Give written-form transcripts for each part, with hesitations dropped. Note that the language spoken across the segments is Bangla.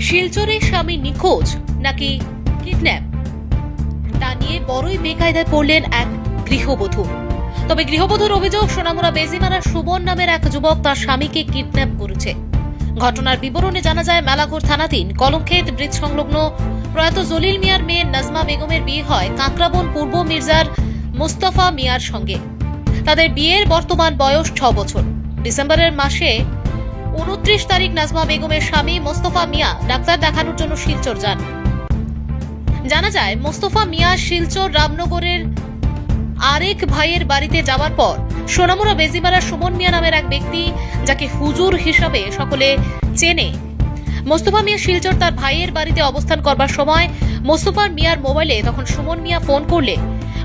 শিলচরে স্বামী নিখোঁজ নাকি কিডন্যাপ, তা নিয়ে বড়ই বেকায়দায় পড়লেন এক গৃহবধূ। তবে গৃহবধূর অভিযোগ, সোনামুড়া বেজিমারা সুবন নামের এক যুবক তার স্বামীকে কিডন্যাপ করেছে। ঘটনার বিবরণে জানা যায়, মেলাঘর থানাধীন কলমক্ষেত ব্রিজ সংলগ্ন প্রয়াত জলিল মিয়ার মেয়ে নাজমা বেগমের বিয়ে হয় কাঁকড়াবন পূর্ব মির্জার মুস্তাফা মিয়ার সঙ্গে। তাদের বিয়ের বর্তমান বয়স 6 বছর। ডিসেম্বরের মাসে 29 তারিখ নাজমা বেগমের স্বামী মোস্তফা মিয়া ডাক্তার দেখানোর জন্য শিলচর যান। জানা যায়, মোস্তফা মিয়া শিলচর রামনগরের আরেক ভাইয়ের বাড়িতে যাওয়ার পর সোনামুড়া বেজিমারার সুমন মিয়া নামের এক ব্যক্তি, যাকে হুজুর হিসাবে সকলে চেনে, মোস্তফা মিয়া শিলচর তার ভাইয়ের বাড়িতে অবস্থান করবার সময় মোস্তফা মিয়ার মোবাইলে তখন সুমন মিয়া ফোন করলে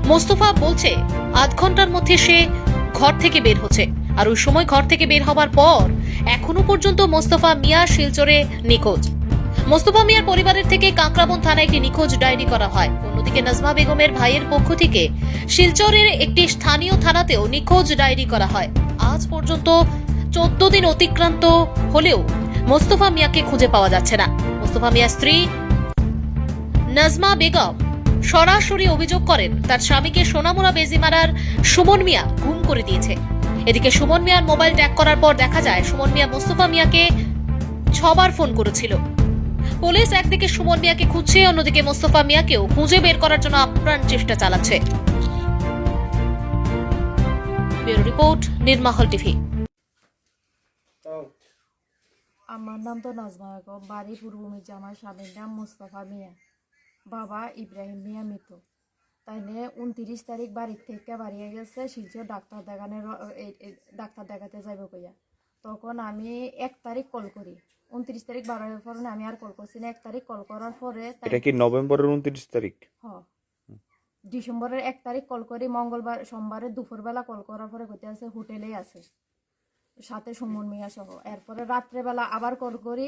মোস্তফা বলছে আধ ঘন্টার মধ্যে সে ঘর থেকে বের হচ্ছে। আর ওই সময় ঘর থেকে বের হবার পর এখনো পর্যন্ত মোস্তফা মিয়া শিলচরে নিখোঁজ। মোস্তফা মিয়ার পরিবারের থেকে কাঁকড়াবন থানায় একটি নিখোঁজ ডায়েরি করা হয়। অন্যদিকে নাজমা বেগমের ভাইয়ের পক্ষ থেকে শিলচরের একটি স্থানীয় থানাতেও নিখোঁজ ডায়েরি করা হয়। আজ পর্যন্ত 14 দিন অতিক্রান্ত হলেও মোস্তফা মিয়াকে খুঁজে পাওয়া যাচ্ছে না। মোস্তফা মিয়ার স্ত্রী নাজমা বেগম সরাসরি অভিযোগ করেন, তার স্বামীকে সোনামুড়া বেজিমারার সুমন মিয়া গুম করে দিয়েছে। এদিকে সুমন মিয়ার মোবাইল ট্র্যাক করার পর দেখা যায়, সুমন মিয়া মোস্তফা মিয়াকে 6 বার ফোন করেছিল। পুলিশ একদিকে সুমন মিয়াকে খুঁজছে, অন্যদিকে মোস্তফা মিয়াকেও খুঁজে বের করার জন্য আপ্রাণ চেষ্টা চালাচ্ছে। ব্যুরো রিপোর্ট, নির্মাহল টিভি। আমার নাম তো নাজমা বেগম, বাড়ি পূর্ব মির্জা। আমার স্বামীর নাম মোস্তফা মিয়া, বাবা ইব্রাহিম মিয়া মৃত। তাইলে 29 তারিখ বাড়ির থেকে বাড়িয়ে গেছে শিলচর ডাক্তার দেখাতে যাইব কইয়া। তখন আমি 1 তারিখ কল করি। 29 তারিখ বাড়ার পরে আমি আর কল করছি না। 1 তারিখ কল করার পরে, এটা কি নভেম্বরের 29 তারিখ? ডিসেম্বরের 1 তারিখ কল করি। মঙ্গলবার সোমবারে দুপুরবেলা কল করার পরে কইতে আছে হোটেলেই আছে, সাথে সুমন মিয়া সহ। এরপরে রাত্রেবেলা আবার কল করি,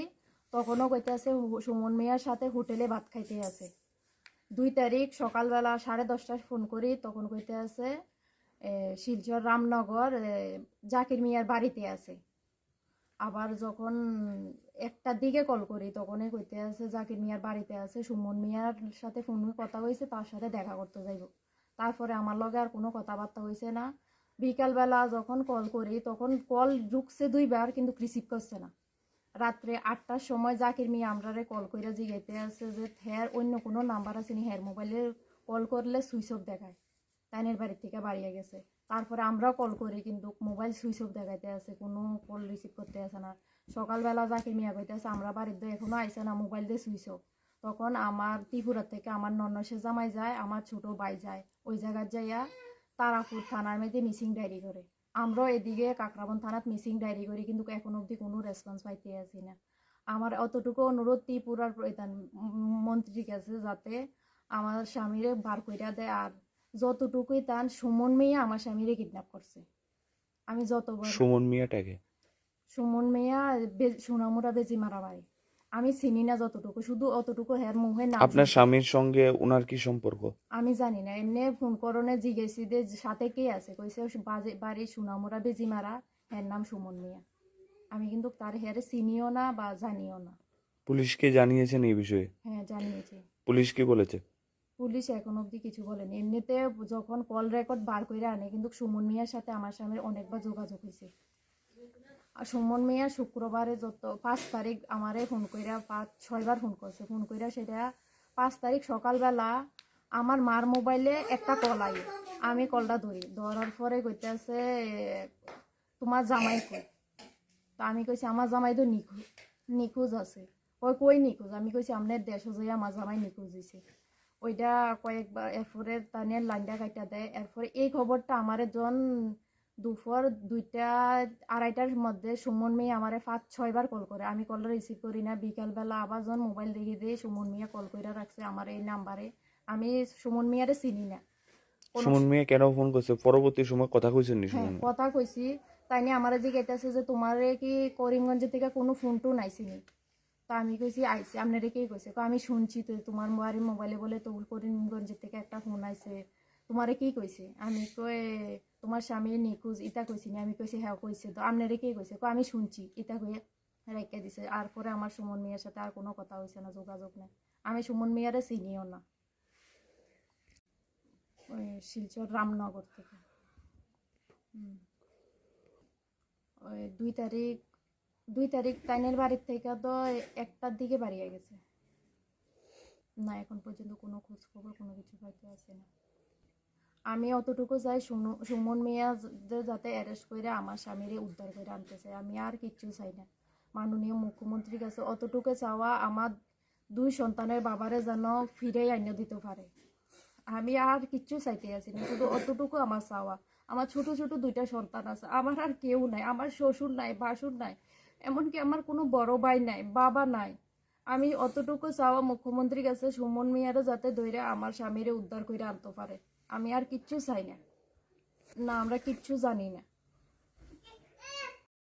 তখনও কইতে আছে সুমন মিয়ার সাথে হোটেলে ভাত খাইতে আছে। 2 তারিখ সকালবেলা 10:30টায় ফোন করি, তখন কইতে আছে শিলচর রামনগর জাকির মিয়ার বাড়িতে আছে। আবার যখন 1টার দিকে কল করি, তখনই কইতে আছে জাকির মিয়ার বাড়িতে আছে, সুমন মিয়ার সাথে ফোনে কথা হয়েছে, তার সাথে দেখা করতে যাইব। তারপরে আমার লগে আর কোনো কথাবার্তা হয়েছে না। বিকালবেলা যখন কল করি, তখন কল ঢুকছে 2 বার, কিন্তু রিসিভ করছে না। রাত্রে 8টার সময় জাকির মিয়া আমরারে কল করে জিগাইতে আছে যে হ্যার অন্য কোনো নাম্বার আছে নি, হ্যার মোবাইলে কল করলে সুইচ অফ দেখায়, তাইনের বাড়ির থেকে বাড়িয়ে গেছে। তারপরে আমরাও কল করি, কিন্তু মোবাইল সুইচ অফ দেখাইতে আছে, কোনো কল রিসিভ করতে আসে না। সকালবেলা জাকির মিয়া কইতে আছে আমরা বাড়িতে এখনো আইসে না, মোবাইল দিয়ে সুইচ অফ। তখন আমার ত্রিপুরা থেকে আমার ননসে জামাই যায়, আমার ছোট ভাই যায়, ওই জায়গায় যাইয়া তারাপুর থানার মধ্যে মিসিং ডায়েরি করে। আমরাও এদিকে কাকরাবন থানাত মিসিং ডায়েরি করি, কিন্তু এখন অবধি কোনো রেসপন্স পাইতে আসি না। আমার অতটুকু অনুরোধ ত্রিপুরার মন্ত্রীর কাছে, যাতে আমার স্বামীরে বার কইরা দেয়। আর যতটুকুই তান সুমন মিয়া আমার স্বামীরে কিডন্যাপ করছে। আমি যতবার সুমন মিয়াটাকে সুমন মিয়া সোনামুড়া বেজিমারা বাড়ি, আমি চিনি না যতটুকু, শুধু অতটুকু হের মুহে নাম। আপনার স্বামীর সঙ্গে ওনার কি সম্পর্ক? আমি জানি না, এমনি ফোন করনে জিজ্ঞেসি যে সাথে কে আছে, কইছে বাড়ি সোনামুড়া বেজিমারা, হের নাম সুমন মিয়া। আমি কিন্তু তার হেরে চিনিও না বা জানিও না। পুলিশকে জানিয়েছেন এই বিষয়ে? হ্যাঁ, জানিয়েছি। পুলিশ কি বলেছে? পুলিশ এখন অবধি কিছু বলেনি। এমনিতে যখন কল রেকর্ড বার করে আনে, কিন্তু সুমন মিয়ার সাথে আমার স্বামীর অনেকবার যোগাযোগ হয়েছে। আর সুমন মিয়া শুক্রবারে 5 তারিখ আমারে ফোন কইরা 5-6 বার ফোন করছে। ফোন কইরা সেটা 5 তারিখ সকালবেলা আমার মার মোবাইলে একটা কল আই, আমি কলটা ধরার পরে কইতে আছে তোমার জামাই কই। তো আমি কইছি আমার জামাই তো নিখোঁজ আছে। কই নিখোঁজ? আমি কইছি আপনার দেশ যাই আমার জামাই নিখোঁজ হয়েছে। ওইটা কয়েকবার এরপরে তানের লাইনটা কাইটা দেয়। এরপরে এই খবরটা আমারে জন দুপুর 2টা-2:30টার মধ্যে সুমন মিয়া আমারে 5-6 বার কল করে, আমি কলটা রিসিভ করি না। বিকালবেলা আবার জন মোবাইল দেখে দিয়ে সুমন মিয়া কল করে রাখছে আমার এই নাম্বারে। আমি সুমন মিয়ারে চিনি না। সুমন মিয়া কেন ফোন করছে? পরবর্তী সময় কথা কইছেন নি হ্যাঁ, সুমন? কথা কইছি। তাই নিয়ে আমারে জিজ্ঞাসা যে তোমারে কি করিমগঞ্জ থেকে কোনো ফোন টোন আইসিনি? তা আমি কইছি আইসি। আপনারে কে কইছে? আমি শুনছি তো তোমার বাড়ির মোবাইলে বলে তো করিমগঞ্জ থেকে একটা ফোন আইছে, তোমারে কি কইছে? আমি কই তোমার স্বামী নিখোঁজ ইটা কইছি না। আমি কইছি হ্যাঁ কইছে। তো আপনারে কে কইছে? আমি শুনছি ইটা কইয়া। রেখে দিছে। আর পরে আমার সুমন মিয়ার সাথে আর কোনো কথা হয়েছে না, যোগাযোগ নেই। আমি সুমন মিয়ারে চিনিও না, ওই শিলচর রামনগর থেকে। ওই 2 তারিখ তাইনের বাড়ির থেকে তো 1টার দিকে বাড়িয়ে গেছে। না এখন পর্যন্ত কোনো খোঁজ খবর কোনো কিছু পাইতে আসে না। আমি অতটুকু চাই সুমন মিয়াদের যাতে অ্যারেস্ট করে আমার স্বামীরে উদ্ধার করে আনতে চাই, আমি আর কিচ্ছু চাই না। মাননীয় মুখ্যমন্ত্রীর কাছে অতটুকু চাওয়া, আমার 2 সন্তানের বাবারে যেন ফিরে আইনে দিতে পারে। আমি আর কিচ্ছু চাইতে আছি না, শুধু অতটুকু আমার চাওয়া। আমার ছোট ছোট 2টা সন্তান আছে, আমার আর কেউ নাই, আমার শ্বশুর নাই, ভাসুর নাই, এমনকি আমার কোনো বড় ভাই নাই, বাবা নাই। আমি অতটুকু চাওয়া মুখ্যমন্ত্রীর কাছে সুমন মিয়ারও যাতে ধরে আমার স্বামীরে উদ্ধার করে আনতে পারে। আমি আর কিচ্ছু চাই না। না আমরা কিচ্ছু জানি না।